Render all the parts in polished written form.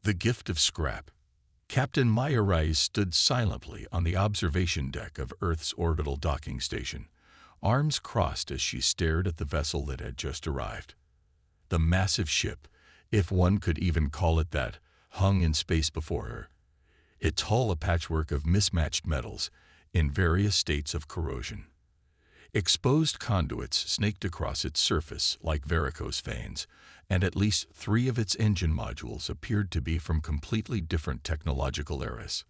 The gift of scrap. Captain Maya Rais stood silently on the observation deck of Earth's orbital docking station, arms crossed as she stared at the vessel that had just arrived. The massive ship, if one could even call it that, hung in space before her, its hull a patchwork of mismatched metals in various states of corrosion. Exposed conduits snaked across its surface like varicose veins, and at least 3 of its engine modules appeared to be from completely different technological eras.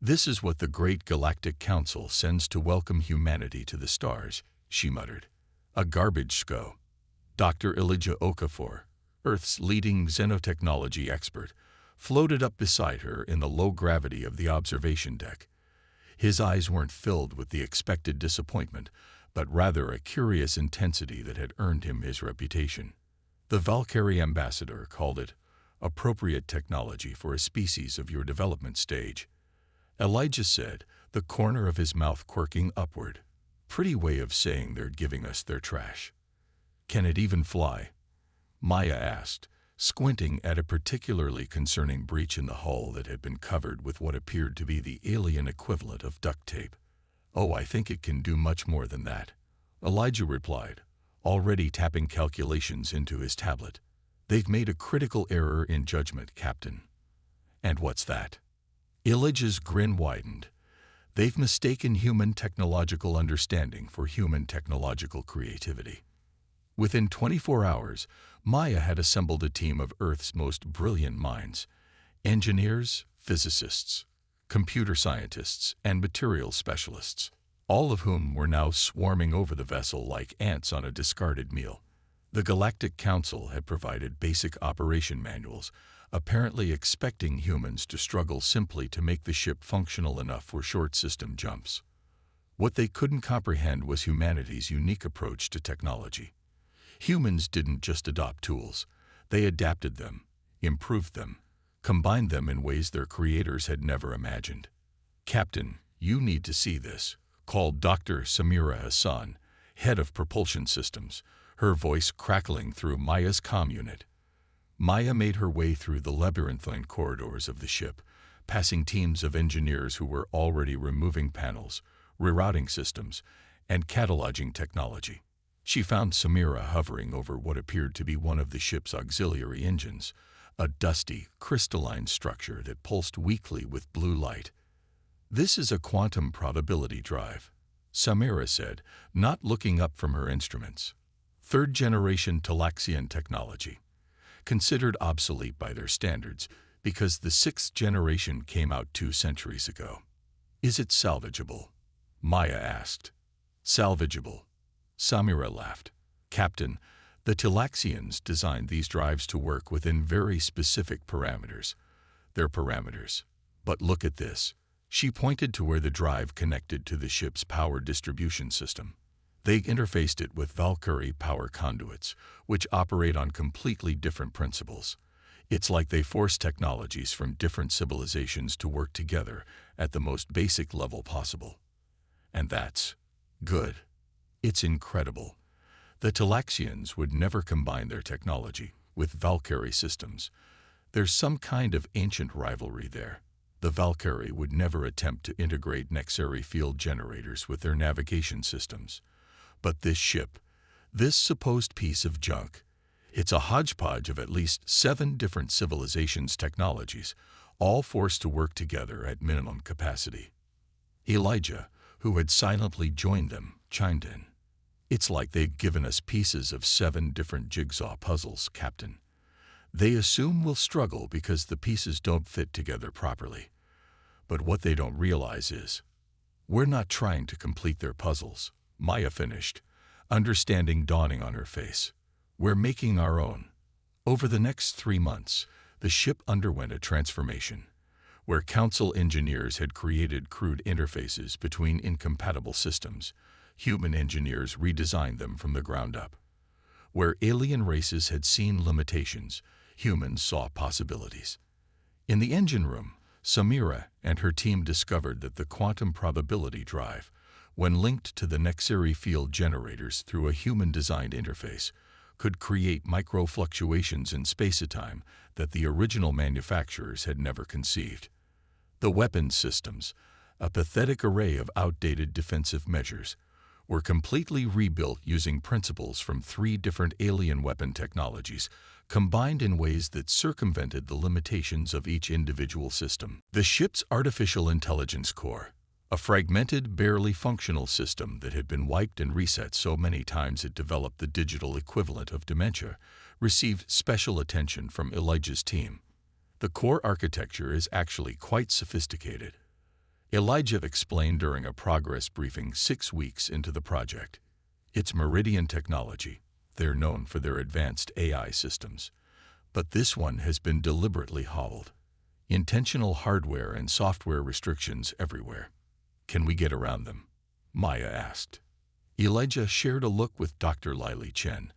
"This is what the great Galactic Council sends to welcome humanity to the stars," she muttered. A garbage sco. Dr. Elijah Okafor, Earth's leading xenotechnology expert, floated up beside her in the low gravity of the observation deck. His eyes weren't filled with the expected disappointment, but rather a curious intensity that had earned him his reputation. The Valkyrie ambassador called it appropriate technology for a species of your development stage. Elijah said, the corner of his mouth quirking upward. Pretty way of saying they're giving us their trash. "Can it even fly?" Maya asked, squinting at a particularly concerning breach in the hull that had been covered with what appeared to be the alien equivalent of duct tape. "Oh, I think it can do much more than that," Elijah replied, already tapping calculations into his tablet. "They've made a critical error in judgment, Captain." "And what's that?" Elijah's grin widened. "They've mistaken human technological understanding for human technological creativity." Within 24 hours, Maya had assembled a team of Earth's most brilliant minds: engineers, physicists, computer scientists, and materials specialists, all of whom were now swarming over the vessel like ants on a discarded meal. The Galactic Council had provided basic operation manuals, apparently expecting humans to struggle simply to make the ship functional enough for short system jumps. What they couldn't comprehend was humanity's unique approach to technology. Humans didn't just adopt tools, they adapted them, improved them, combined them in ways their creators had never imagined. "Captain, you need to see this," called Dr. Samira Hassan, head of propulsion systems, her voice crackling through Maya's comm unit. Maya made her way through the labyrinthine corridors of the ship, passing teams of engineers who were already removing panels, rerouting systems, and cataloging technology. She found Samira hovering over what appeared to be one of the ship's auxiliary engines, a dusty, crystalline structure that pulsed weakly with blue light. "This is a quantum probability drive," Samira said, not looking up from her instruments. "Third-generation Talaxian technology, considered obsolete by their standards because the 6th generation came out 2 centuries ago." "Is it salvageable?" Maya asked. "Salvageable," Samira laughed. "Captain, the Talaxians designed these drives to work within very specific parameters. Their parameters. But look at this." She pointed to where the drive connected to the ship's power distribution system. They interfaced it with Valkyrie power conduits, which operate on completely different principles. It's like they force technologies from different civilizations to work together at the most basic level possible. And that's good. It's incredible. The Talaxians would never combine their technology with Valkyrie systems. There's some kind of ancient rivalry there. The Valkyrie would never attempt to integrate Nexari field generators with their navigation systems. But this ship, this supposed piece of junk, it's a hodgepodge of at least 7 different civilizations' technologies, all forced to work together at minimum capacity. Elijah, who had silently joined them, chimed in. "It's like they've given us pieces of 7 different jigsaw puzzles, Captain. They assume we'll struggle because the pieces don't fit together properly. But what they don't realize is, we're not trying to complete their puzzles," Maya finished, understanding dawning on her face. "We're making our own." Over the next 3 months, the ship underwent a transformation. Where Council engineers had created crude interfaces between incompatible systems, human engineers redesigned them from the ground up. Where alien races had seen limitations, humans saw possibilities. In the engine room, Samira and her team discovered that the quantum probability drive, when linked to the Nexari field generators through a human-designed interface, could create micro-fluctuations in space-time that the original manufacturers had never conceived. The weapons systems, a pathetic array of outdated defensive measures, were completely rebuilt using principles from 3 different alien weapon technologies, combined in ways that circumvented the limitations of each individual system. The ship's artificial intelligence core, a fragmented, barely functional system that had been wiped and reset so many times it developed the digital equivalent of dementia, received special attention from Elijah's team. The core architecture is actually quite sophisticated. Elijah explained during a progress briefing 6 weeks into the project. It's Meridian technology. They're known for their advanced AI systems. But this one has been deliberately hollowed. Intentional hardware and software restrictions everywhere. Can we get around them? Maya asked. Elijah shared a look with Dr. Lily Chen,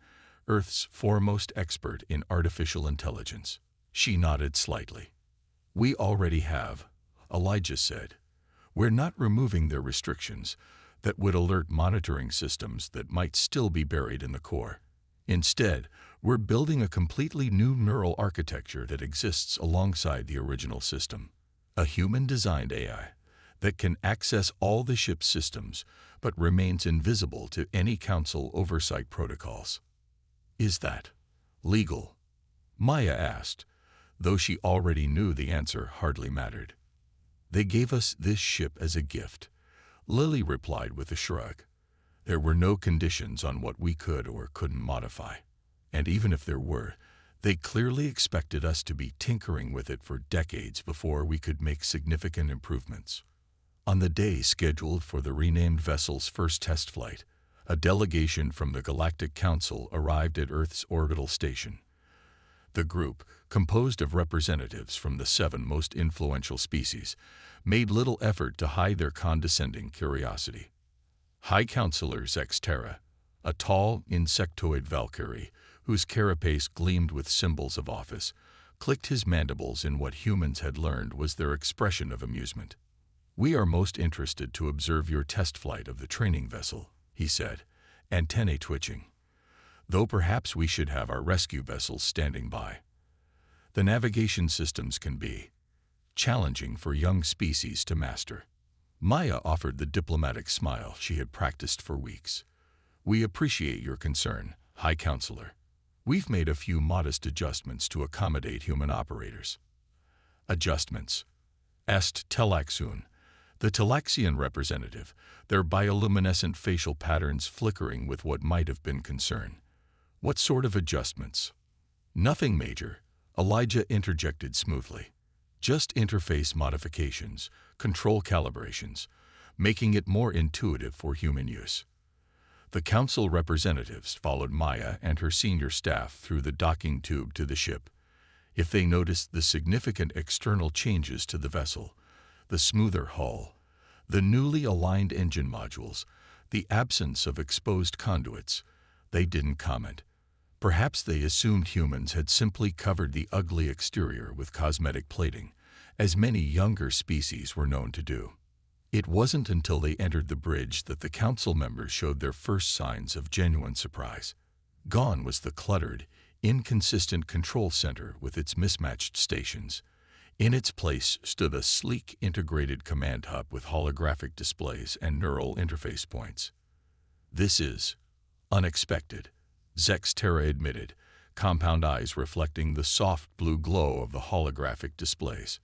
Earth's foremost expert in artificial intelligence. She nodded slightly. We already have, Elijah said. We're not removing their restrictions that would alert monitoring systems that might still be buried in the core. Instead, we're building a completely new neural architecture that exists alongside the original system. A human-designed AI that can access all the ship's systems but remains invisible to any council oversight protocols. Is that legal? Maya asked, though she already knew the answer hardly mattered. They gave us this ship as a gift, Lily replied with a shrug. There were no conditions on what we could or couldn't modify. And even if there were, they clearly expected us to be tinkering with it for decades before we could make significant improvements. On the day scheduled for the renamed vessel's first test flight, a delegation from the Galactic Council arrived at Earth's orbital station. The group, composed of representatives from the 7 most influential species, made little effort to hide their condescending curiosity. High Counselor Zex Terra, a tall, insectoid Valkyrie whose carapace gleamed with symbols of office, clicked his mandibles in what humans had learned was their expression of amusement. We are most interested to observe your test flight of the training vessel, he said, antennae twitching. Though perhaps we should have our rescue vessels standing by. The navigation systems can be challenging for young species to master. Maya offered the diplomatic smile she had practiced for weeks. We appreciate your concern, High Counselor. We've made a few modest adjustments to accommodate human operators. Adjustments? Asked Telaxun, the Talaxian representative, their bioluminescent facial patterns flickering with what might have been concern. What sort of adjustments? Nothing major, Elijah interjected smoothly. Just interface modifications, control calibrations, making it more intuitive for human use. The council representatives followed Maya and her senior staff through the docking tube to the ship. If they noticed the significant external changes to the vessel, the smoother hull, the newly aligned engine modules, the absence of exposed conduits, they didn't comment. Perhaps they assumed humans had simply covered the ugly exterior with cosmetic plating, as many younger species were known to do. It wasn't until they entered the bridge that the council members showed their first signs of genuine surprise. Gone was the cluttered, inconsistent control center with its mismatched stations. In its place stood a sleek integrated command hub with holographic displays and neural interface points. This is unexpected, Zex Terra admitted, compound eyes reflecting the soft blue glow of the holographic displays.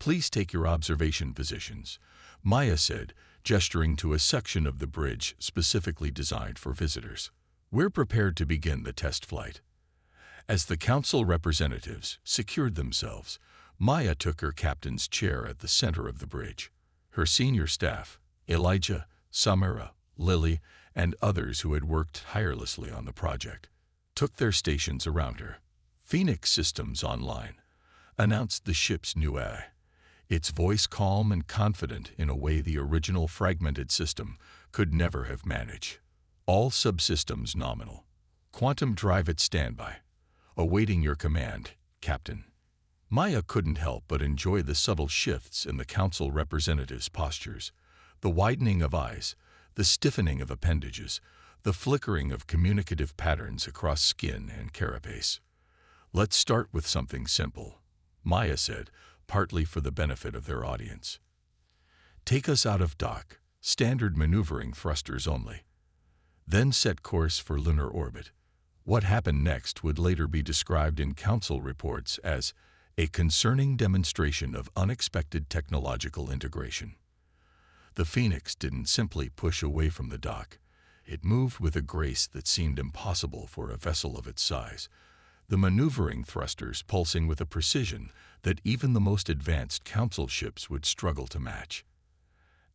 Please take your observation positions, Maya said, gesturing to a section of the bridge specifically designed for visitors. We're prepared to begin the test flight. As the council representatives secured themselves, Maya took her captain's chair at the center of the bridge. Her senior staff, Elijah, Samara, Lily, and others who had worked tirelessly on the project, took their stations around her. Phoenix Systems Online announced the ship's new AI, its voice calm and confident in a way the original fragmented system could never have managed. All subsystems nominal. Quantum drive at standby. Awaiting your command, Captain. Maya couldn't help but enjoy the subtle shifts in the council representatives' postures, the widening of eyes, the stiffening of appendages, the flickering of communicative patterns across skin and carapace. "Let's start with something simple," Maya said, partly for the benefit of their audience. "Take us out of dock, standard maneuvering thrusters only. Then set course for lunar orbit." What happened next would later be described in Council reports as a concerning demonstration of unexpected technological integration. The Phoenix didn't simply push away from the dock. It moved with a grace that seemed impossible for a vessel of its size, the maneuvering thrusters pulsing with a precision that even the most advanced Council ships would struggle to match.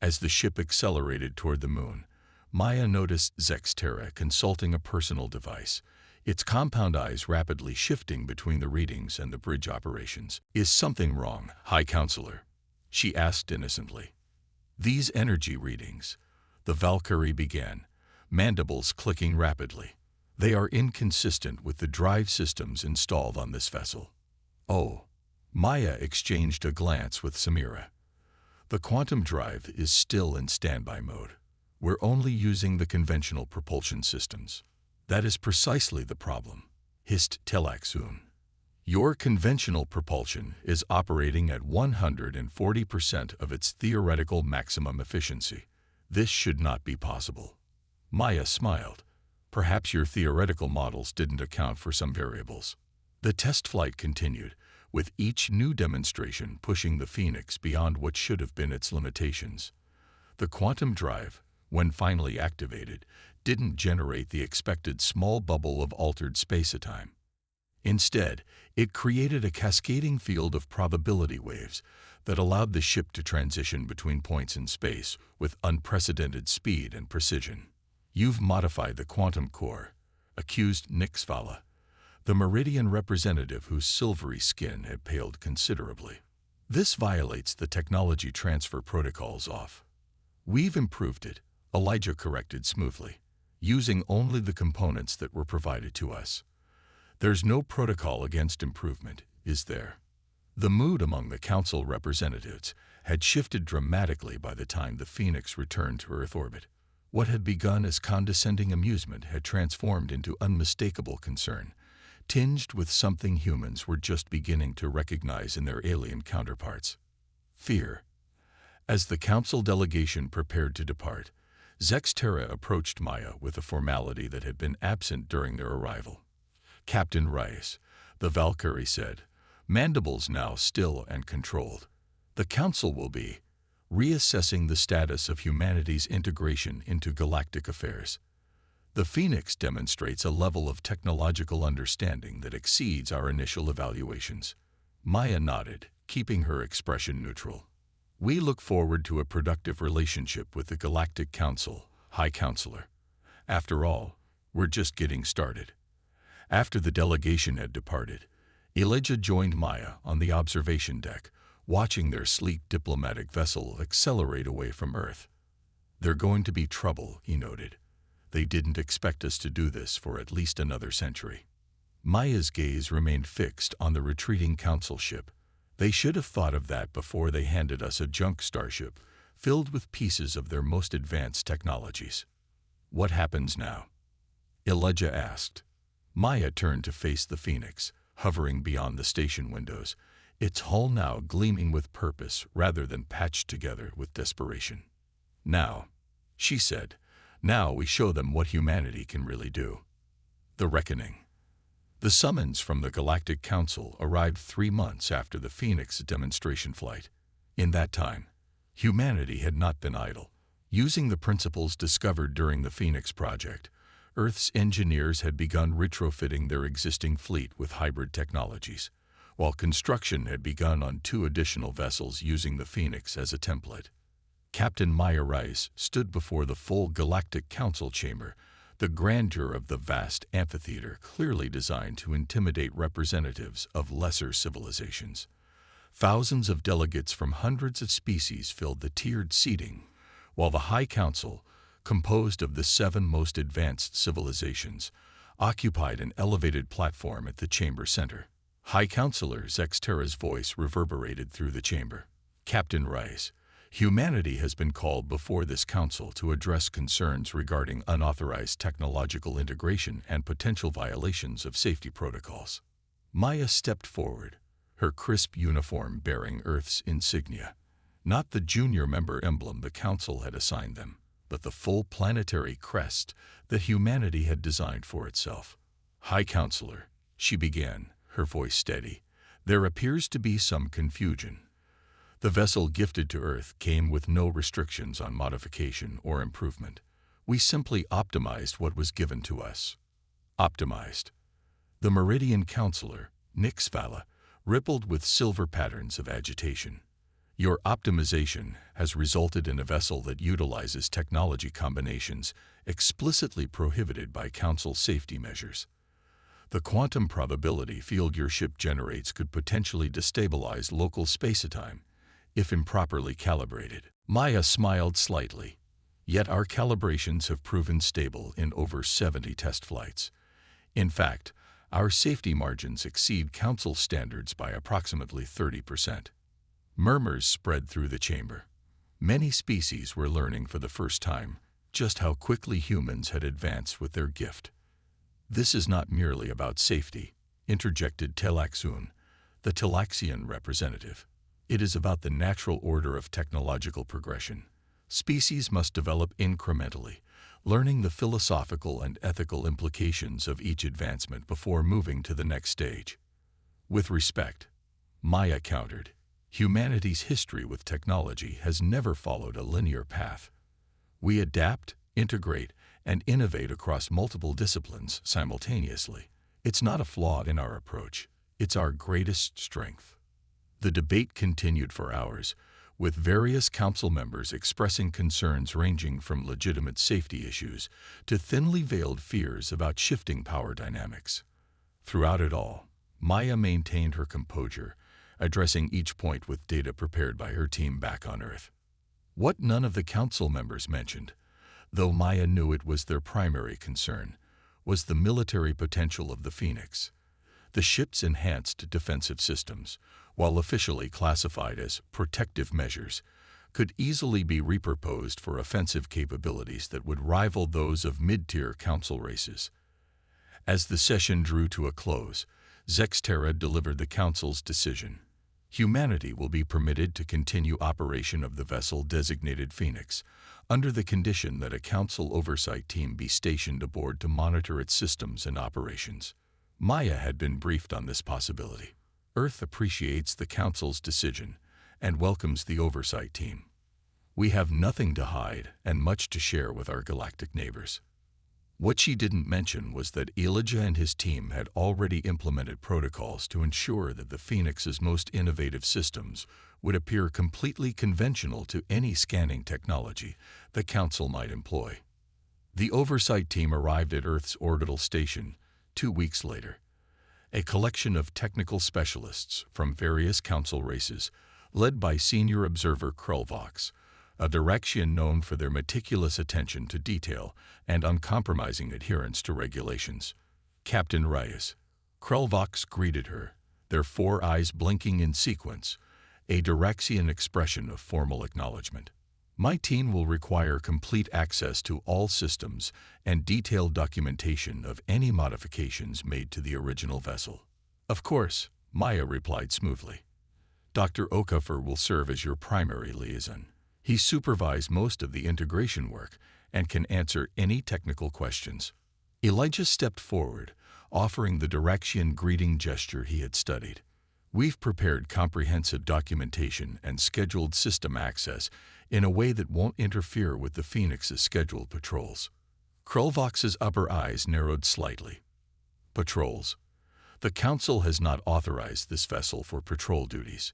As the ship accelerated toward the moon, Maya noticed Zexterra consulting a personal device, its compound eyes rapidly shifting between the readings and the bridge operations. "Is something wrong, High Counselor?" she asked innocently. "These energy readings," the Valkyrie began, mandibles clicking rapidly. "They are inconsistent with the drive systems installed on this vessel." "Oh." Maya exchanged a glance with Samira. "The quantum drive is still in standby mode. We're only using the conventional propulsion systems." "That is precisely the problem," hissed Telaxun. "Your conventional propulsion is operating at 140% of its theoretical maximum efficiency. This should not be possible." Maya smiled. "Perhaps your theoretical models didn't account for some variables." The test flight continued, with each new demonstration pushing the Phoenix beyond what should have been its limitations. The quantum drive, when finally activated, didn't generate the expected small bubble of altered space-time. Instead, it created a cascading field of probability waves that allowed the ship to transition between points in space with unprecedented speed and precision. "You've modified the quantum core," accused Nixvala, the Meridian representative whose silvery skin had paled considerably. "This violates the technology transfer protocols off." "We've improved it," Elijah corrected smoothly, "using only the components that were provided to us. There's no protocol against improvement, is there?" The mood among the Council representatives had shifted dramatically by the time the Phoenix returned to Earth orbit. What had begun as condescending amusement had transformed into unmistakable concern, tinged with something humans were just beginning to recognize in their alien counterparts: fear. As the Council delegation prepared to depart, Zexterra approached Maya with a formality that had been absent during their arrival. "Captain Rice," the Valkyrie said, mandibles now still and controlled, "the Council will be reassessing the status of humanity's integration into galactic affairs. The Phoenix demonstrates a level of technological understanding that exceeds our initial evaluations." Maya nodded, keeping her expression neutral. "We look forward to a productive relationship with the Galactic Council, High Counselor. After all, we're just getting started." After the delegation had departed, Elijah joined Maya on the observation deck, watching their sleek diplomatic vessel accelerate away from Earth. "They're going to be trouble," he noted. "They didn't expect us to do this for at least another century." Maya's gaze remained fixed on the retreating Council ship. "They should have thought of that before they handed us a junk starship filled with pieces of their most advanced technologies." "What happens now?" Elijah asked. Maya turned to face the Phoenix, hovering beyond the station windows, its hull now gleaming with purpose rather than patched together with desperation. "Now," she said, "now we show them what humanity can really do." The Reckoning. The summons from the Galactic Council arrived 3 months after the Phoenix demonstration flight. In that time, humanity had not been idle. Using the principles discovered during the Phoenix project, Earth's engineers had begun retrofitting their existing fleet with hybrid technologies, while construction had begun on 2 additional vessels using the Phoenix as a template. Captain Maya Rice stood before the full Galactic Council chamber, the grandeur of the vast amphitheater clearly designed to intimidate representatives of lesser civilizations. Thousands of delegates from hundreds of species filled the tiered seating, while the High Council, composed of the 7 most advanced civilizations, occupied an elevated platform at the chamber center. High Counselor Zexterra's voice reverberated through the chamber. "Captain Rice, Humanity has been called before this council to address concerns regarding unauthorized technological integration and potential violations of safety protocols. Maya stepped forward, her crisp uniform bearing Earth's insignia. Not the junior member emblem the council had assigned them, but the full planetary crest that humanity had designed for itself. "High Counselor," she began, her voice steady, "there appears to be some confusion. The vessel gifted to Earth came with no restrictions on modification or improvement. We simply optimized what was given to us." Optimized. The Meridian Counselor, Nixvala, rippled with silver patterns of agitation. "Your optimization has resulted in a vessel that utilizes technology combinations explicitly prohibited by Council safety measures. The quantum probability field your ship generates could potentially destabilize local spacetime if improperly calibrated." Maya smiled slightly. "Yet our calibrations have proven stable in over 70 test flights. In fact, our safety margins exceed Council standards by approximately 30%. Murmurs spread through the chamber. Many species were learning for the first time just how quickly humans had advanced with their gift. "This is not merely about safety," interjected Telaxun, the Telaxian representative. "It is about the natural order of technological progression. Species must develop incrementally, learning the philosophical and ethical implications of each advancement before moving to the next stage." "With respect," Maya countered, "humanity's history with technology has never followed a linear path. We adapt, integrate, and innovate across multiple disciplines simultaneously. It's not a flaw in our approach, it's our greatest strength." The debate continued for hours, with various council members expressing concerns ranging from legitimate safety issues to thinly veiled fears about shifting power dynamics. Throughout it all, Maya maintained her composure, addressing each point with data prepared by her team back on Earth. What none of the council members mentioned, though Maya knew it was their primary concern, was the military potential of the Phoenix. The ship's enhanced defensive systems, while officially classified as protective measures, could easily be repurposed for offensive capabilities that would rival those of mid-tier council races. As the session drew to a close, Zexterra delivered the council's decision. Humanity will be permitted to continue operation of the vessel designated Phoenix, under the condition that a council oversight team be stationed aboard to monitor its systems and operations. Maya had been briefed on this possibility. "Earth appreciates the Council's decision and welcomes the oversight team. We have nothing to hide and much to share with our galactic neighbors." What she didn't mention was that Elijah and his team had already implemented protocols to ensure that the Phoenix's most innovative systems would appear completely conventional to any scanning technology the Council might employ. The oversight team arrived at Earth's orbital station 2 weeks later. A collection of technical specialists from various council races, led by senior observer Krulvox, a Diraxian known for their meticulous attention to detail and uncompromising adherence to regulations. "Captain Reyes." Krulvox greeted her, their 4 eyes blinking in sequence, a Diraxian expression of formal acknowledgement. "My team will require complete access to all systems and detailed documentation of any modifications made to the original vessel." "Of course," Maya replied smoothly. "Dr. Okafor will serve as your primary liaison. He supervised most of the integration work and can answer any technical questions." Elijah stepped forward, offering the Diraxian greeting gesture he had studied. "We've prepared comprehensive documentation and scheduled system access in a way that won't interfere with the Phoenix's scheduled patrols." Krulvox's upper eyes narrowed slightly. "Patrols? The Council has not authorized this vessel for patrol duties.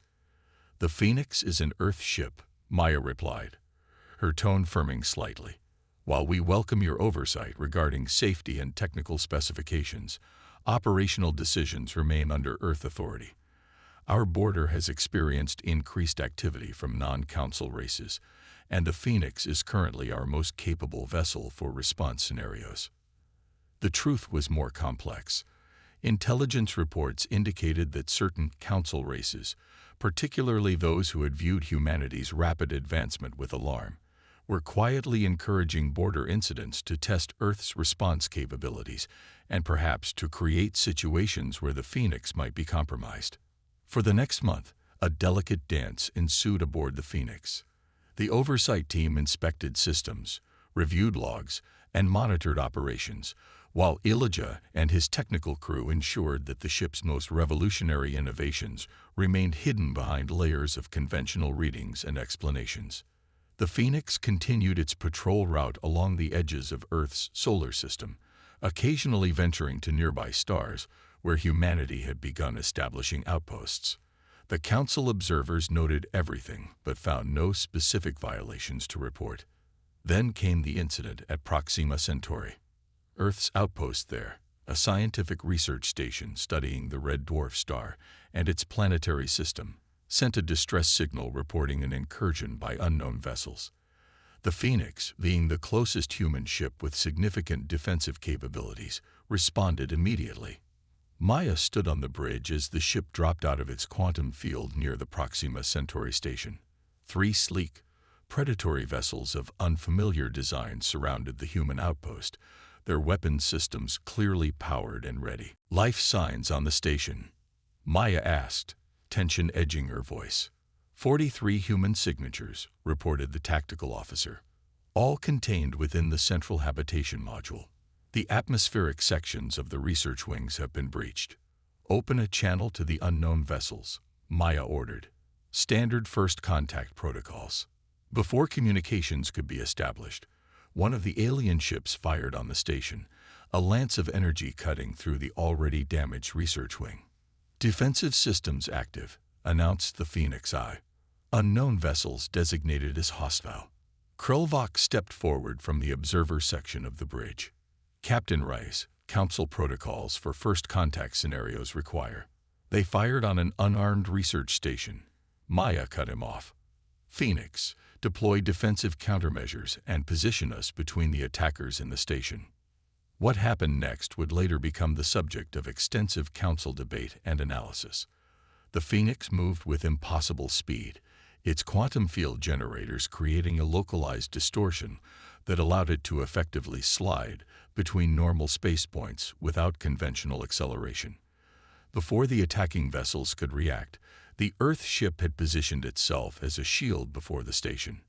The Phoenix is an Earth ship," Maya replied, her tone firming slightly. "While we welcome your oversight regarding safety and technical specifications, operational decisions remain under Earth authority. Our border has experienced increased activity from non-Council races, and the Phoenix is currently our most capable vessel for response scenarios." The truth was more complex. Intelligence reports indicated that certain Council races, particularly those who had viewed humanity's rapid advancement with alarm, were quietly encouraging border incidents to test Earth's response capabilities and perhaps to create situations where the Phoenix might be compromised. For the next month, a delicate dance ensued aboard the Phoenix. The oversight team inspected systems, reviewed logs, and monitored operations, while Elijah and his technical crew ensured that the ship's most revolutionary innovations remained hidden behind layers of conventional readings and explanations. The Phoenix continued its patrol route along the edges of Earth's solar system, occasionally venturing to nearby stars where humanity had begun establishing outposts. The Council observers noted everything but found no specific violations to report. Then came the incident at Proxima Centauri, Earth's outpost there, a scientific research station studying the red dwarf star and its planetary system, sent a distress signal reporting an incursion by unknown vessels. The Phoenix, being the closest human ship with significant defensive capabilities, responded immediately. Maya stood on the bridge as the ship dropped out of its quantum field near the Proxima Centauri station. 3 sleek, predatory vessels of unfamiliar design surrounded the human outpost, their weapon systems clearly powered and ready. "Life signs on the station?" Maya asked, tension edging her voice. 43 human signatures, reported the tactical officer, all contained within the central habitation module. The atmospheric sections of the research wings have been breached. Open a channel to the unknown vessels, Maya ordered. Standard first contact protocols. Before communications could be established, one of the alien ships fired on the station, a lance of energy cutting through the already damaged research wing. "Defensive systems active," announced the Phoenix Eye. "Unknown vessels designated as hostile." Krulvok stepped forward from the observer section of the bridge. "Captain Rice, Council protocols for first contact scenarios require." "They fired on an unarmed research station." Maya cut him off. "Phoenix, deploy defensive countermeasures and position us between the attackers and the station." What happened next would later become the subject of extensive Council debate and analysis. The Phoenix moved with impossible speed, its quantum field generators creating a localized distortion that allowed it to effectively slide between normal space points without conventional acceleration. Before the attacking vessels could react, the Earth ship had positioned itself as a shield before the station.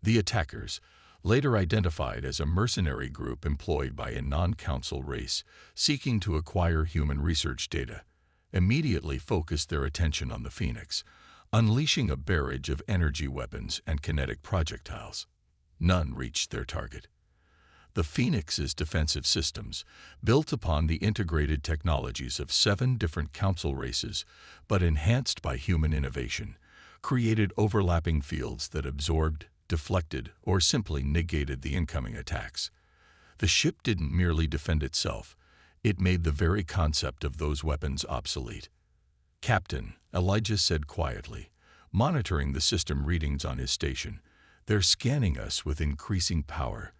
The attackers, later identified as a mercenary group employed by a non-council race seeking to acquire human research data, immediately focused their attention on the Phoenix, unleashing a barrage of energy weapons and kinetic projectiles. None reached their target. The Phoenix's defensive systems, built upon the integrated technologies of 7 different council races, but enhanced by human innovation, created overlapping fields that absorbed, deflected, or simply negated the incoming attacks. The ship didn't merely defend itself, it made the very concept of those weapons obsolete. "Captain," Elijah said quietly, monitoring the system readings on his station, "they're scanning us with increasing power.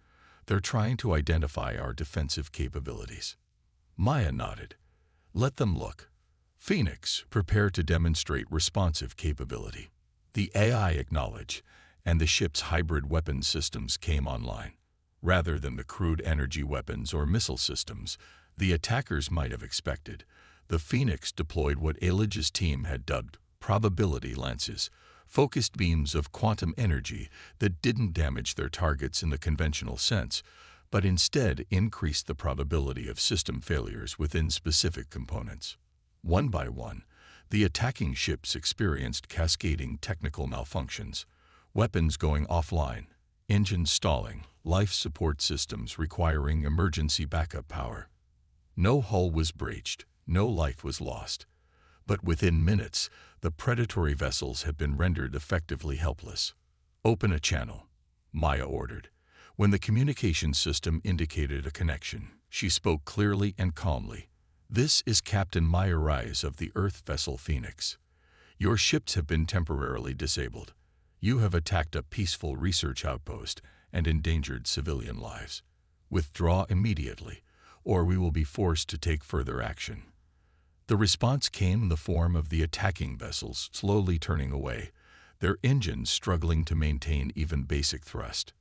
They're trying to identify our defensive capabilities." Maya nodded. "Let them look." Phoenix, prepare to demonstrate responsive capability. The AI acknowledged, and the ship's hybrid weapon systems came online. Rather than the crude energy weapons or missile systems the attackers might have expected, the Phoenix deployed what Elijah's team had dubbed probability lances, focused beams of quantum energy that didn't damage their targets in the conventional sense, but instead increased the probability of system failures within specific components. One by one, the attacking ships experienced cascading technical malfunctions, weapons going offline, engines stalling, life support systems requiring emergency backup power. No hull was breached, no life was lost. But within minutes, the predatory vessels had been rendered effectively helpless. "Open a channel," Maya ordered. When the communication system indicated a connection, she spoke clearly and calmly. "This is Captain Maya Rise of the Earth vessel Phoenix. Your ships have been temporarily disabled. You have attacked a peaceful research outpost and endangered civilian lives. Withdraw immediately, or we will be forced to take further action." The response came in the form of the attacking vessels slowly turning away, their engines struggling to maintain even basic thrust.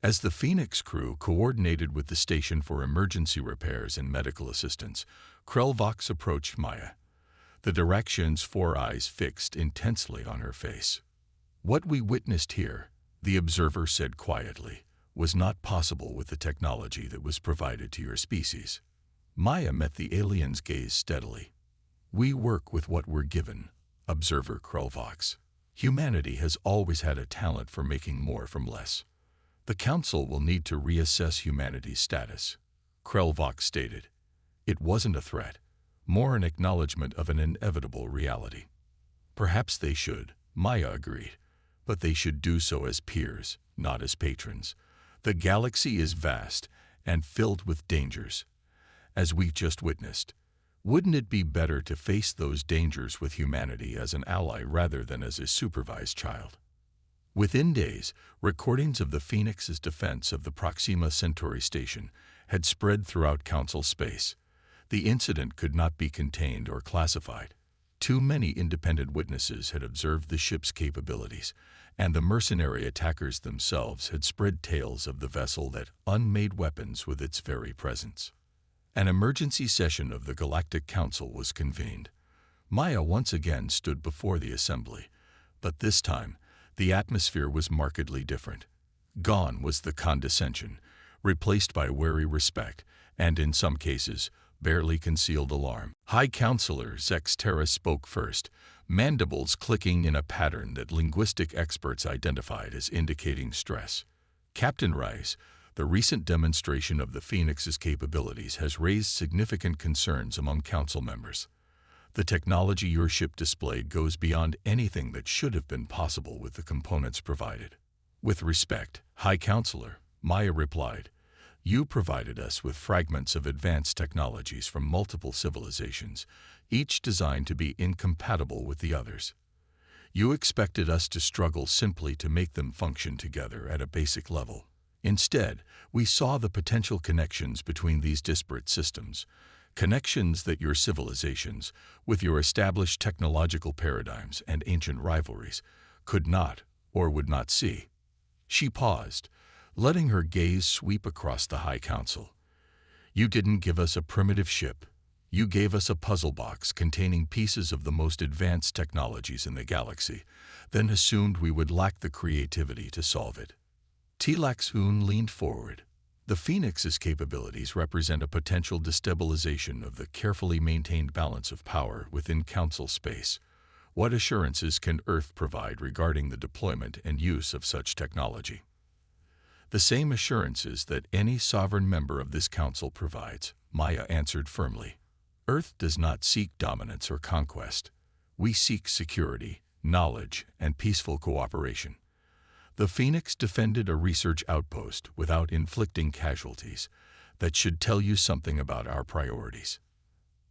As the Phoenix crew coordinated with the station for emergency repairs and medical assistance, Krelvox approached Maya, the direction's four eyes fixed intensely on her face. "What we witnessed here," the observer said quietly, "was not possible with the technology that was provided to your species." Maya met the alien's gaze steadily. "We work with what we're given, observer Krelvox. Humanity has always had a talent for making more from less. The Council will need to reassess humanity's status," Krelvox stated. It wasn't a threat, more an acknowledgement of an inevitable reality. "Perhaps they should," Maya agreed, "but they should do so as peers, not as patrons. The galaxy is vast and filled with dangers, as we've just witnessed. Wouldn't it be better to face those dangers with humanity as an ally rather than as a supervised child?" Within days, recordings of the Phoenix's defense of the Proxima Centauri station had spread throughout Council space. The incident could not be contained or classified. Too many independent witnesses had observed the ship's capabilities, and the mercenary attackers themselves had spread tales of the vessel that unmade weapons with its very presence. An emergency session of the Galactic Council was convened. Maya once again stood before the assembly, but this time the atmosphere was markedly different. Gone was the condescension, replaced by wary respect, and in some cases, barely concealed alarm. High Counselor Zexterra spoke first, mandibles clicking in a pattern that linguistic experts identified as indicating stress. "Captain Rice, the recent demonstration of the Phoenix's capabilities has raised significant concerns among Council members. The technology your ship displayed goes beyond anything that should have been possible with the components provided." "With respect, High Counselor," Maya replied, "you provided us with fragments of advanced technologies from multiple civilizations, each designed to be incompatible with the others. You expected us to struggle simply to make them function together at a basic level. Instead, we saw the potential connections between these disparate systems, connections that your civilizations, with your established technological paradigms and ancient rivalries, could not or would not see." She paused, letting her gaze sweep across the High Council. "You didn't give us a primitive ship. You gave us a puzzle box containing pieces of the most advanced technologies in the galaxy, then assumed we would lack the creativity to solve it." Tlax Hoon leaned forward. "The Phoenix's capabilities represent a potential destabilization of the carefully maintained balance of power within Council space. What assurances can Earth provide regarding the deployment and use of such technology?" "The same assurances that any sovereign member of this Council provides," Maya answered firmly. "Earth does not seek dominance or conquest. We seek security, knowledge, and peaceful cooperation. The Phoenix defended a research outpost without inflicting casualties. That should tell you something about our priorities."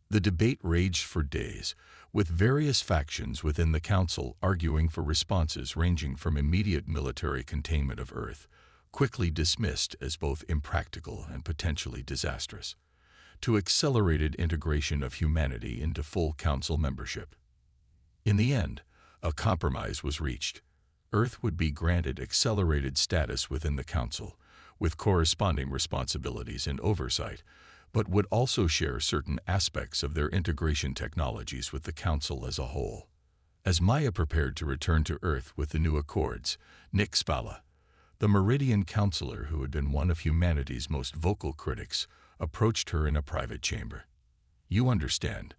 The debate raged for days, with various factions within the Council arguing for responses ranging from immediate military containment of Earth, quickly dismissed as both impractical and potentially disastrous, to accelerated integration of humanity into full Council membership. In the end, a compromise was reached. Earth would be granted accelerated status within the Council, with corresponding responsibilities and oversight, but would also share certain aspects of their integration technologies with the Council as a whole. As Maya prepared to return to Earth with the new accords, Nick Spala, the Meridian Counselor who had been one of humanity's most vocal critics, approached her in a private chamber. "You understand,"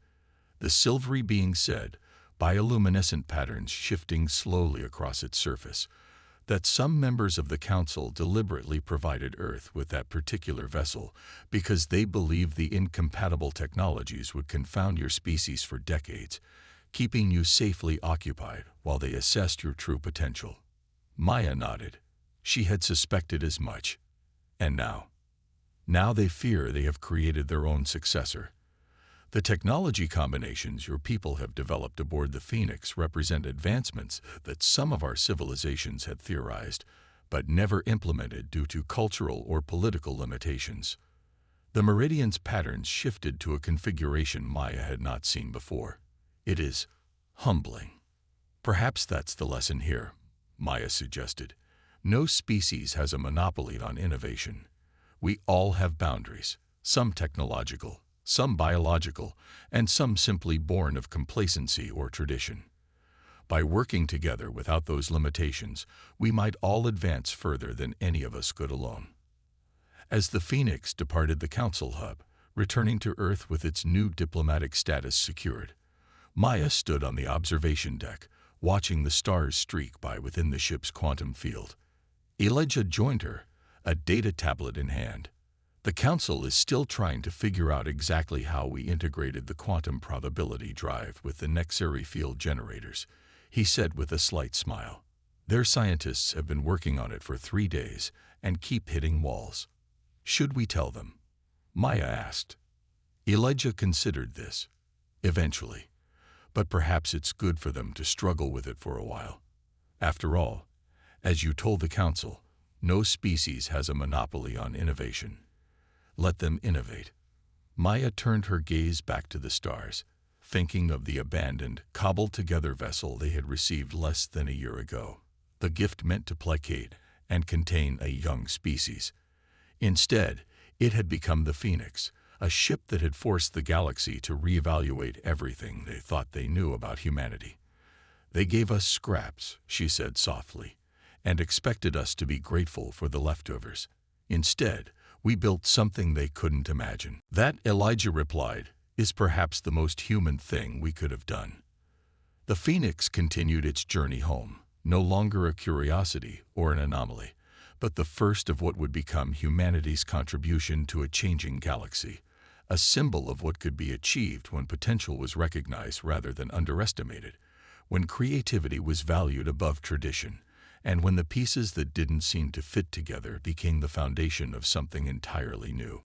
the silvery being said, bioluminescent patterns shifting slowly across its surface, "that some members of the Council deliberately provided Earth with that particular vessel because they believed the incompatible technologies would confound your species for decades, keeping you safely occupied while they assessed your true potential." Maya nodded. She had suspected as much. And now? Now they fear they have created their own successor. "The technology combinations your people have developed aboard the Phoenix represent advancements that some of our civilizations had theorized, but never implemented due to cultural or political limitations. The meridian's patterns shifted to a configuration Maya had not seen before. It is humbling. Perhaps that's the lesson here, Maya suggested. No species has a monopoly on innovation. We all have boundaries, some technological, some biological, and some simply born of complacency or tradition. By working together without those limitations, we might all advance further than any of us could alone. As the Phoenix departed the Council Hub, returning to Earth with its new diplomatic status secured, Maya stood on the observation deck, watching the stars streak by within the ship's quantum field. Elijah joined her, a data tablet in hand. The Council is still trying to figure out exactly how we integrated the quantum probability drive with the necessary field generators, he said with a slight smile. Their scientists have been working on it for 3 days and keep hitting walls. Should we tell them? Maya asked. Elijah considered this. Eventually. But perhaps it's good for them to struggle with it for a while. After all, as you told the Council, no species has a monopoly on innovation. Let them innovate. Maya turned her gaze back to the stars, thinking of the abandoned, cobbled-together vessel they had received less than a year ago. The gift meant to placate and contain a young species. Instead, it had become the Phoenix, a ship that had forced the galaxy to reevaluate everything they thought they knew about humanity. They gave us scraps, she said softly, and expected us to be grateful for the leftovers. Instead, we built something they couldn't imagine. That, Elijah replied, is perhaps the most human thing we could have done. The Phoenix continued its journey home, no longer a curiosity or an anomaly, but the first of what would become humanity's contribution to a changing galaxy, a symbol of what could be achieved when potential was recognized rather than underestimated, when creativity was valued above tradition, and when the pieces that didn't seem to fit together became the foundation of something entirely new.